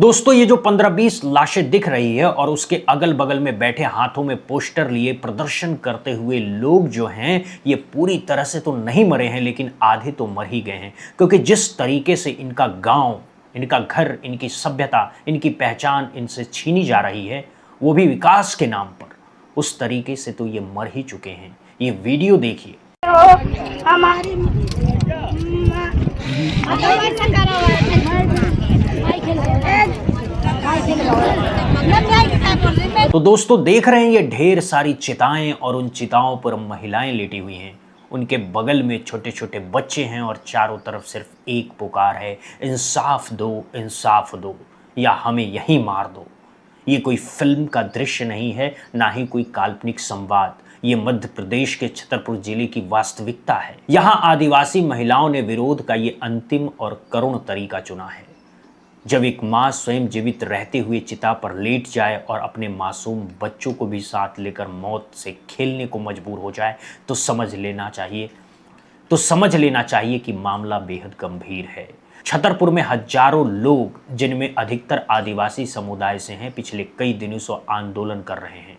दोस्तों ये जो 15-20 लाशें दिख रही है और उसके अगल बगल में बैठे हाथों में पोस्टर लिए प्रदर्शन करते हुए लोग जो हैं ये पूरी तरह से तो नहीं मरे हैं, लेकिन आधे तो मर ही गए हैं। क्योंकि जिस तरीके से इनका गांव, इनका घर, इनकी सभ्यता, इनकी पहचान इनसे छीनी जा रही है, वो भी विकास के नाम पर, उस तरीके से तो ये मर ही चुके हैं। ये वीडियो देखिए। हमारी तो दोस्तों देख रहे हैं ये ढेर सारी चिताएं और उन चिताओं पर महिलाएं लेटी हुई हैं। उनके बगल में छोटे छोटे बच्चे हैं और चारों तरफ सिर्फ एक पुकार है, इंसाफ दो, इंसाफ दो, या हमें यहीं मार दो। ये कोई फिल्म का दृश्य नहीं है, ना ही कोई काल्पनिक संवाद। ये मध्य प्रदेश के छतरपुर जिले की वास्तविकता है। यहाँ आदिवासी महिलाओं ने विरोध का ये अंतिम और करुण तरीका चुना है। जब एक माँ स्वयं जीवित रहते हुए चिता पर लेट जाए और अपने मासूम बच्चों को भी साथ लेकर मौत से खेलने को मजबूर हो जाए, तो समझ लेना चाहिए कि मामला बेहद गंभीर है। छतरपुर में हजारों लोग, जिनमें अधिकतर आदिवासी समुदाय से हैं, पिछले कई दिनों से आंदोलन कर रहे हैं।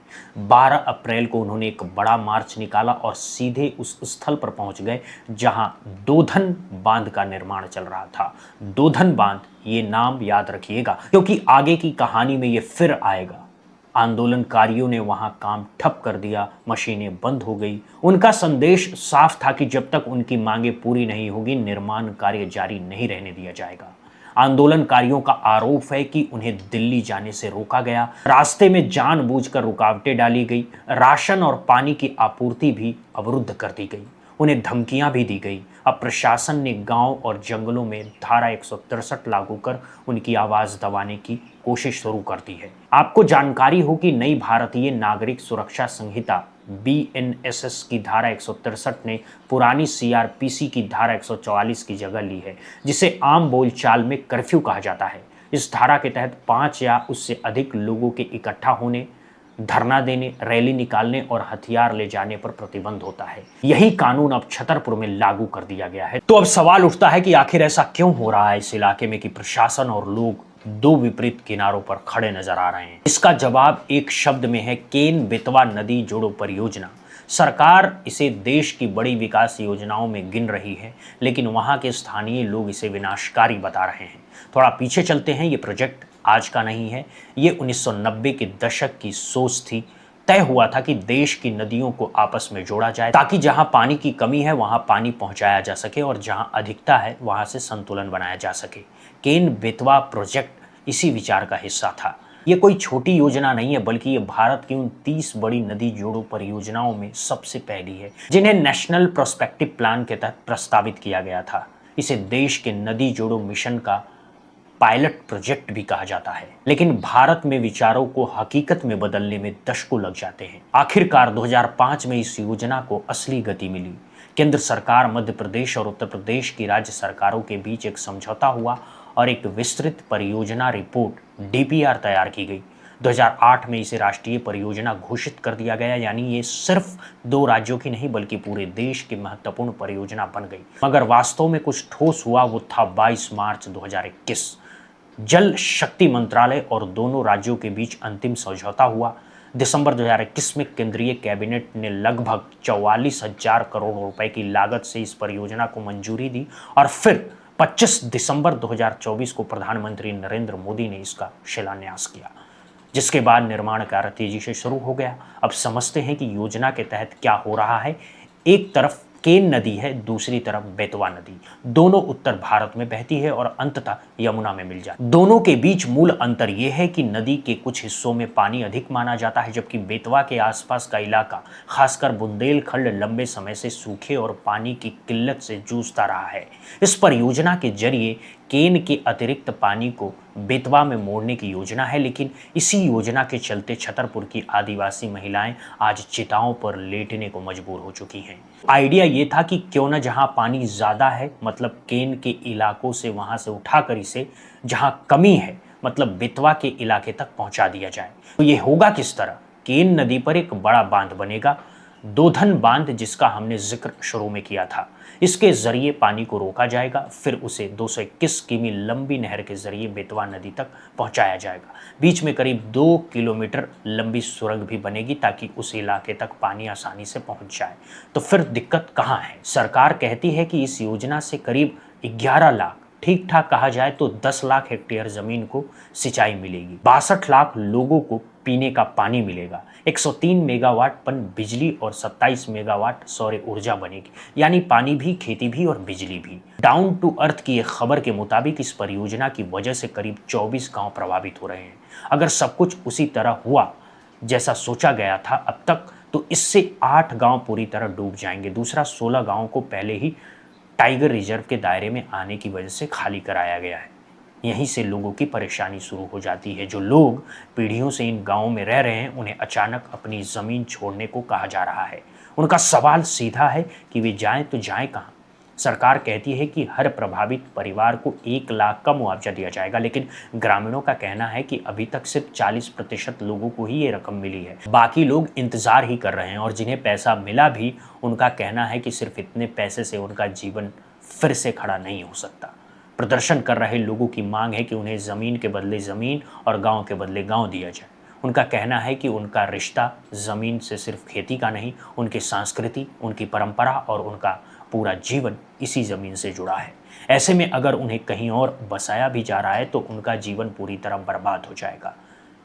12 अप्रैल को उन्होंने एक बड़ा मार्च निकाला और सीधे उस स्थल पर पहुंच गए जहां दोधन बांध का निर्माण चल रहा था। दोधन बांध, ये नाम याद रखिएगा, क्योंकि आगे की कहानी में ये फिर आएगा। आंदोलनकारियों ने वहां काम ठप कर दिया, मशीनें बंद हो गई। उनका संदेश साफ था कि जब तक उनकी मांगें पूरी नहीं होगी, निर्माण कार्य जारी नहीं रहने दिया जाएगा। आंदोलनकारियों का आरोप है कि उन्हें दिल्ली जाने से रोका गया, रास्ते में जानबूझकर रुकावटें डाली गई, राशन और पानी की आपूर्ति भी अवरुद्ध कर दी गई, उन्हें धमकियां भी दी गई। अब प्रशासन ने गांव और जंगलों में धारा 163 लागू कर उनकी आवाज दबाने की कोशिश शुरू कर दी है। आपको जानकारी हो कि नई भारतीय नागरिक सुरक्षा संहिता BNSS की धारा 163 ने पुरानी CRPC की धारा 144 की जगह ली है, जिसे आम बोलचाल में कर्फ्यू कहा जाता है। इस धारा के तहत 5 या उससे अधिक लोगों के इकट्ठा होने, धरना देने, रैली निकालने और हथियार ले जाने पर प्रतिबंध होता है। यही कानून अब छतरपुर में लागू कर दिया गया है। तो अब सवाल उठता है कि आखिर ऐसा क्यों हो रहा है इस इलाके में कि प्रशासन और लोग दो विपरीत किनारों पर खड़े नजर आ रहे हैं। इसका जवाब एक शब्द में है, केन बेतवा नदी जोड़ो परियोजना। सरकार इसे देश की बड़ी विकास योजनाओं में गिन रही है, लेकिन वहां के स्थानीय लोग इसे विनाशकारी बता रहे हैं। थोड़ा पीछे चलते हैं। ये प्रोजेक्ट आज का नहीं है, ये 1990 के दशक की सोच थी। तय हुआ था कि देश की नदियों को आपस में जोड़ा जाए, ताकि जहां पानी की कमी है वहां पानी पहुंचाया जा सके और जहां अधिकता है वहां से संतुलन बनाया जा सके। केन बेतवा प्रोजेक्ट इसी विचार का हिस्सा था। ये कोई छोटी योजना नहीं है, बल्कि ये भारत की उन 30 बड़ी नदी जोड़ो परियोजनाओं में सबसे पहली है, जिन्हें नेशनल प्रोस्पेक्टिव प्लान के तहत प्रस्तावित किया गया था। इसे देश के नदी जोड़ो मिशन का पायलट प्रोजेक्ट भी कहा जाता है। लेकिन भारत में विचारों को हकीकत में बदलने में दशकों लग जाते हैं। आखिरकार 2005 में इस योजना को असली गति मिली। केंद्र सरकार, मध्य प्रदेश और उत्तर प्रदेश की राज्य सरकारों के बीच एक समझौता हुआ और एक विस्तृत परियोजना रिपोर्ट DPR तैयार की गई। 2008 में इसे राष्ट्रीय परियोजना घोषित कर दिया गया, यानी ये सिर्फ 2 राज्यों की नहीं बल्कि पूरे देश की महत्वपूर्ण परियोजना बन गई। मगर वास्तव में कुछ ठोस हुआ, वो था 22 मार्च 2021। जल शक्ति मंत्रालय और दोनों राज्यों के बीच अंतिम समझौता हुआ। दिसंबर 2021 में केंद्रीय कैबिनेट ने लगभग 44,000 करोड़ रुपए की लागत से इस परियोजना को मंजूरी दी और फिर 25 दिसंबर 2024 को प्रधानमंत्री नरेंद्र मोदी ने इसका शिलान्यास किया, जिसके बाद निर्माण कार्य तेजी से शुरू हो गया। अब समझते हैं कि योजना के तहत क्या हो रहा है। एक तरफ केन नदी है, दूसरी तरफ बेतवा नदी। दोनों उत्तर भारत में बहती है और अंततः यमुना में मिल जाती है। दोनों के बीच मूल अंतर यह है कि नदी के कुछ हिस्सों में पानी अधिक माना जाता है, जबकि बेतवा के आसपास का इलाका, खासकर बुंदेलखंड, लंबे समय से सूखे और पानी की किल्लत से जूझता रहा है। इस परियोजना के जरिए केन के अतिरिक्त पानी को बेतवा में मोड़ने की योजना है, लेकिन इसी योजना के चलते छतरपुर की आदिवासी महिलाएं आज चिताओं पर लेटने को मजबूर हो चुकी हैं। आइडिया ये था कि क्यों न जहां पानी ज्यादा है, मतलब केन के इलाकों से, वहां से उठाकर इसे जहां कमी है, मतलब बेतवा के इलाके तक पहुंचा दिया जाए। तो ये होगा किस तरह? केन नदी पर एक बड़ा बांध बनेगा दोधन बांध, जिसका हमने जिक्र शुरू में किया था, इसके जरिए पानी को रोका जाएगा, फिर उसे 221 किमी लंबी नहर के जरिए बेतवा नदी तक पहुंचाया जाएगा। बीच में करीब 2 किलोमीटर लंबी सुरंग भी बनेगी ताकि उस इलाके तक पानी आसानी से पहुंच जाए। तो फिर दिक्कत कहाँ है? सरकार कहती है कि इस योजना से करीब 11 लाख, ठीक ठाक कहा जाए तो 10 लाख हेक्टेयर जमीन को सिंचाई मिलेगी, 62 लाख लोगों को पीने का पानी मिलेगा, 103 मेगावाट पन बिजली और 27 मेगावाट सौर ऊर्जा बनेगी, यानी पानी भी, खेती भी और बिजली भी। डाउन टू अर्थ की एक खबर के मुताबिक इस परियोजना की वजह से करीब 24 गांव प्रभावित हो रहे हैं। अगर सब कुछ उसी तरह हुआ जैसा सोचा गया था अब तक, तो इससे 8 गांव पूरी तरह डूब जाएंगे। दूसरा 16 गांवों को पहले ही टाइगर रिजर्व के दायरे में आने की वजह से खाली कराया गया है। यहीं से लोगों की परेशानी शुरू हो जाती है। जो लोग पीढ़ियों से इन गांवों में रह रहे हैं, उन्हें अचानक अपनी ज़मीन छोड़ने को कहा जा रहा है। उनका सवाल सीधा है कि वे जाएं तो जाएं कहाँ? सरकार कहती है कि हर प्रभावित परिवार को 1 लाख का मुआवजा दिया जाएगा, लेकिन ग्रामीणों का कहना है कि अभी तक सिर्फ 40% लोगों को ही ये रकम मिली है। बाकी लोग इंतजार ही कर रहे हैं, और जिन्हें पैसा मिला भी, उनका कहना है कि सिर्फ इतने पैसे से उनका जीवन फिर से खड़ा नहीं हो सकता। प्रदर्शन कर रहे लोगों की मांग है कि उन्हें ज़मीन के बदले ज़मीन और गांव के बदले गांव दिया जाए। उनका कहना है कि उनका रिश्ता ज़मीन से सिर्फ खेती का नहीं, उनकी संस्कृति, उनकी परंपरा और उनका पूरा जीवन इसी ज़मीन से जुड़ा है। ऐसे में अगर उन्हें कहीं और बसाया भी जा रहा है तो उनका जीवन पूरी तरह बर्बाद हो जाएगा।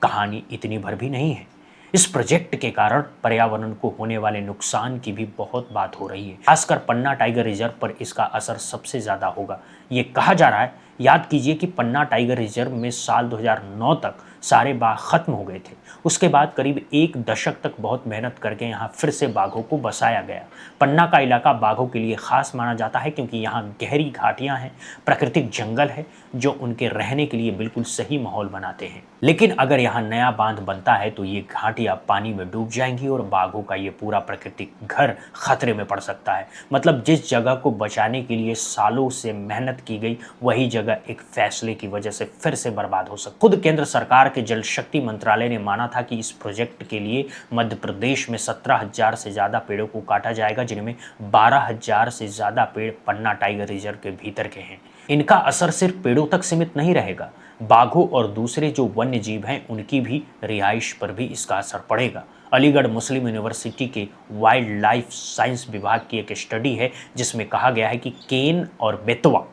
कहानी इतनी भर भी नहीं है। इस प्रोजेक्ट के कारण पर्यावरण को होने वाले नुकसान की भी बहुत बात हो रही है। खासकर पन्ना टाइगर रिजर्व पर इसका असर सबसे ज़्यादा होगा, ये कहा जा रहा है। याद कीजिए कि पन्ना टाइगर रिजर्व में साल 2009 तक सारे बाघ खत्म हो गए थे। उसके बाद करीब 1 दशक तक बहुत मेहनत करके यहाँ फिर से बाघों को बसाया गया। पन्ना का इलाका बाघों के लिए खास माना जाता है क्योंकि यहाँ गहरी घाटियाँ हैं, प्राकृतिक जंगल है जो उनके रहने के लिए बिल्कुल सही माहौल बनाते हैं। लेकिन अगर यहाँ नया बांध बनता है तो ये घाटियाँ पानी में डूब जाएंगी और बाघों का ये पूरा प्राकृतिक घर खतरे में पड़ सकता है। मतलब जिस जगह को बचाने के लिए सालों से मेहनत की गई, वही जगह एक फैसले की वजह से फिर से बर्बाद हो सकती है। खुद केंद्र सरकार के जल शक्ति मंत्रालय ने माना था कि इस प्रोजेक्ट के लिए मध्य प्रदेश में 17,000 से ज़्यादा पेड़ों को काटा जाएगा, जिनमें 12,000 से ज़्यादा पेड़ पन्ना टाइगर रिजर्व के भीतर के हैं। इनका असर सिर्फ पेड़ों तक सीमित नहीं रहेगा, बाघों और दूसरे जो वन्य जीव हैं उनकी भी रिहाइश पर भी इसका असर पड़ेगा। अलीगढ़ मुस्लिम यूनिवर्सिटी के वाइल्ड लाइफ साइंस विभाग की एक स्टडी है जिसमें कहा गया है कि केन और बेतवा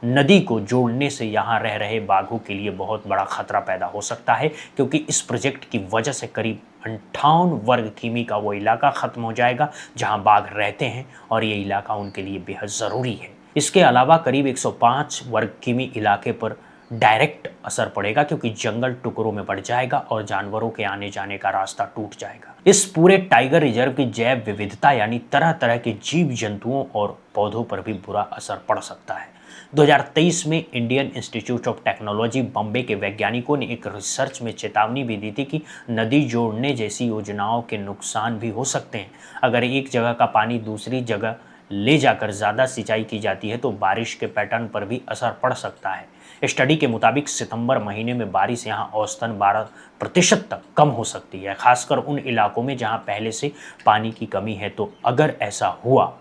नदी को जोड़ने से यहाँ रह रहे बाघों के लिए बहुत बड़ा खतरा पैदा हो सकता है, क्योंकि इस प्रोजेक्ट की वजह से करीब 58 वर्ग किमी का वो इलाका खत्म हो जाएगा जहाँ बाघ रहते हैं, और ये इलाका उनके लिए बेहद ज़रूरी है। इसके अलावा करीब 105 वर्ग किमी इलाके पर डायरेक्ट असर पड़ेगा, क्योंकि जंगल टुकड़ों में बढ़ जाएगा और जानवरों के आने जाने का रास्ता टूट जाएगा। इस पूरे टाइगर रिजर्व की जैव विविधता यानी तरह तरह के जीव जंतुओं और पौधों पर भी बुरा असर पड़ सकता है। 2023 में Indian institute of technology Bombay के वैज्ञानिकों ने एक रिसर्च में चेतावनी भी दी थी कि नदी जोड़ने जैसी योजनाओं के नुकसान भी हो सकते हैं। अगर एक जगह का पानी दूसरी जगह ले जाकर ज़्यादा सिंचाई की जाती है तो बारिश के पैटर्न पर भी असर पड़ सकता है। स्टडी के मुताबिक सितंबर महीने में बारिश यहाँ औसतन 12% तक कम हो सकती है, खासकर उन इलाकों में जहाँ पहले से पानी की कमी है। तो अगर ऐसा हुआ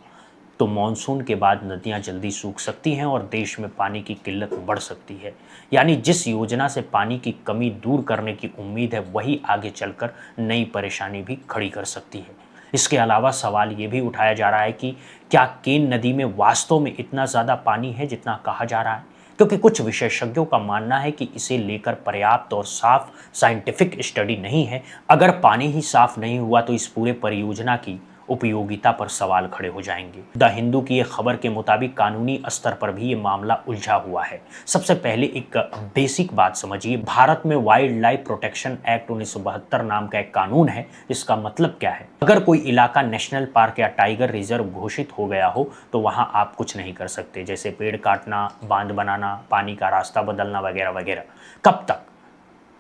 तो मानसून के बाद नदियां जल्दी सूख सकती हैं और देश में पानी की किल्लत बढ़ सकती है। यानी जिस योजना से पानी की कमी दूर करने की उम्मीद है, वही आगे चलकर नई परेशानी भी खड़ी कर सकती है। इसके अलावा सवाल ये भी उठाया जा रहा है कि क्या केन नदी में वास्तव में इतना ज़्यादा पानी है जितना कहा जा रहा है, क्योंकि कुछ विशेषज्ञों का मानना है कि इसे लेकर पर्याप्त और साफ साइंटिफिक स्टडी नहीं है। अगर पानी ही साफ नहीं हुआ तो इस पूरे परियोजना की उपयोगिता पर सवाल खड़े हो जाएंगे। द हिंदू की एक खबर के मुताबिक कानूनी स्तर पर भी ये मामला उलझा हुआ है। सबसे पहले एक बेसिक बात समझिए, भारत में वाइल्ड लाइफ प्रोटेक्शन एक्ट 1972 नाम का एक कानून है। इसका मतलब क्या है? अगर कोई इलाका नेशनल पार्क या टाइगर रिजर्व घोषित हो गया हो तो वहां आप कुछ नहीं कर सकते, जैसे पेड़ काटना, बांध बनाना, पानी का रास्ता बदलना वगैरह वगैरह। कब तक?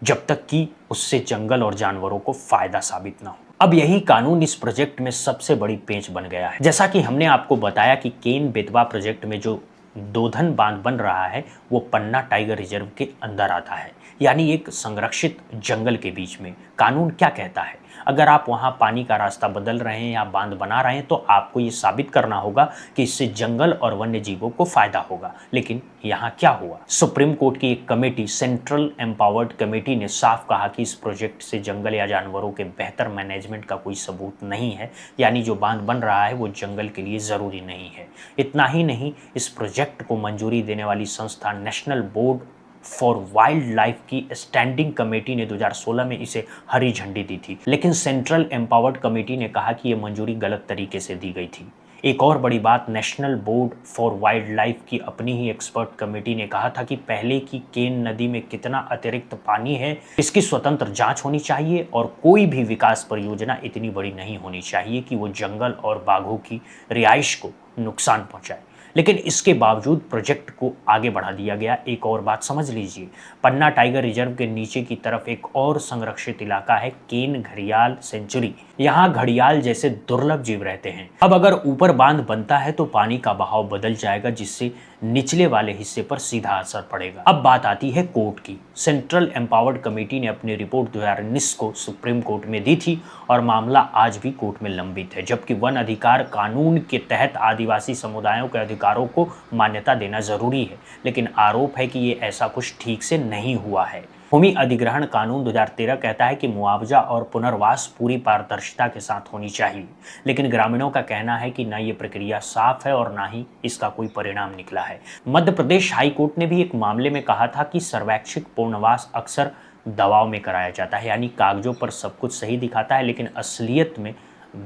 जब तक कि उससे जंगल और जानवरों को फायदा साबित ना हो। अब यही कानून इस प्रोजेक्ट में सबसे बड़ी पेंच बन गया है। जैसा कि हमने आपको बताया कि केन बेतवा प्रोजेक्ट में जो दोधन बांध बन रहा है वो पन्ना टाइगर रिजर्व के अंदर आता है, यानी एक संरक्षित जंगल के बीच में। कानून क्या कहता है? अगर आप वहाँ पानी का रास्ता बदल रहे हैं या बांध बना रहे हैं तो आपको ये साबित करना होगा कि इससे जंगल और वन्य जीवों को फायदा होगा। लेकिन यहाँ क्या हुआ? सुप्रीम कोर्ट की एक कमेटी, सेंट्रल एम्पावर्ड कमेटी, ने साफ कहा कि इस प्रोजेक्ट से जंगल या जानवरों के बेहतर मैनेजमेंट का कोई सबूत नहीं है, यानी जो बांध बन रहा है वो जंगल के लिए ज़रूरी नहीं है। इतना ही नहीं, इस प्रोजेक्ट को मंजूरी देने वाली संस्था national board for wild life की स्टैंडिंग कमेटी ने 2016 में इसे हरी झंडी दी थी, लेकिन सेंट्रल एम्पावर्ड कमेटी ने कहा कि यह मंजूरी गलत तरीके से दी गई थी। एक और बड़ी बात, national board for wild life की अपनी ही एक्सपर्ट कमेटी ने कहा था कि पहले की केन नदी में कितना अतिरिक्त पानी है इसकी स्वतंत्र जांच होनी चाहिए और कोई भी विकास परियोजना इतनी बड़ी नहीं होनी चाहिए कि वो जंगल और बाघों की रिहाइश को नुकसान पहुंचाए। लेकिन इसके बावजूद प्रोजेक्ट को आगे बढ़ा दिया गया। एक और बात समझ लीजिए, पन्ना टाइगर रिजर्व के नीचे की तरफ एक और संरक्षित इलाका है, केन घड़ियाल सेंचुरी। यहाँ घड़ियाल जैसे दुर्लभ जीव रहते हैं। अब अगर ऊपर बांध बनता है तो पानी का बहाव बदल जाएगा, जिससे निचले वाले हिस्से पर सीधा असर पड़ेगा। अब बात आती है कोर्ट की। सेंट्रल एम्पावर्ड कमेटी ने अपनी रिपोर्ट 2019 को सुप्रीम कोर्ट में दी थी और मामला आज भी कोर्ट में लंबित है। जबकि वन अधिकार कानून के तहत आदिवासी समुदायों के अधिकारों को मान्यता देना जरूरी है, लेकिन आरोप है कि ये ऐसा कुछ ठीक से नहीं हुआ है। भूमि अधिग्रहण कानून 2013 कहता है कि मुआवजा और पुनर्वास पूरी पारदर्शिता के साथ होनी चाहिए, लेकिन ग्रामीणों का कहना है कि न ये प्रक्रिया साफ है और ना ही इसका कोई परिणाम निकला है। मध्य प्रदेश हाई कोर्ट ने भी एक मामले में कहा था कि सर्वैच्छिक पुनर्वास अक्सर दबाव में कराया जाता है, यानी कागजों पर सब कुछ सही दिखाता है लेकिन असलियत में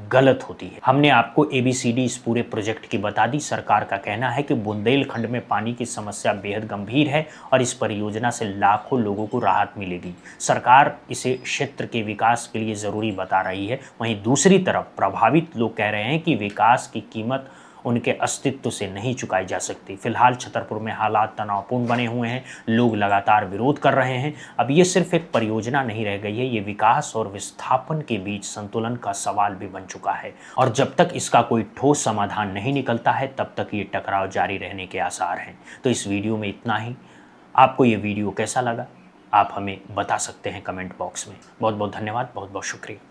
गलत होती है। हमने आपको ABCD इस पूरे प्रोजेक्ट की बता दी। सरकार का कहना है कि बुंदेलखंड में पानी की समस्या बेहद गंभीर है और इस परियोजना से लाखों लोगों को राहत मिलेगी। सरकार इसे क्षेत्र के विकास के लिए ज़रूरी बता रही है। वहीं दूसरी तरफ प्रभावित लोग कह रहे हैं कि विकास की कीमत उनके अस्तित्व से नहीं चुकाई जा सकती। फिलहाल छतरपुर में हालात तनावपूर्ण बने हुए हैं, लोग लगातार विरोध कर रहे हैं। अब ये सिर्फ एक परियोजना नहीं रह गई है, ये विकास और विस्थापन के बीच संतुलन का सवाल भी बन चुका है और जब तक इसका कोई ठोस समाधान नहीं निकलता है तब तक ये टकराव जारी रहने के आसार हैं। तो इस वीडियो में इतना ही। आपको ये वीडियो कैसा लगा आप हमें बता सकते हैं कमेंट बॉक्स में। बहुत बहुत धन्यवाद, बहुत बहुत शुक्रिया।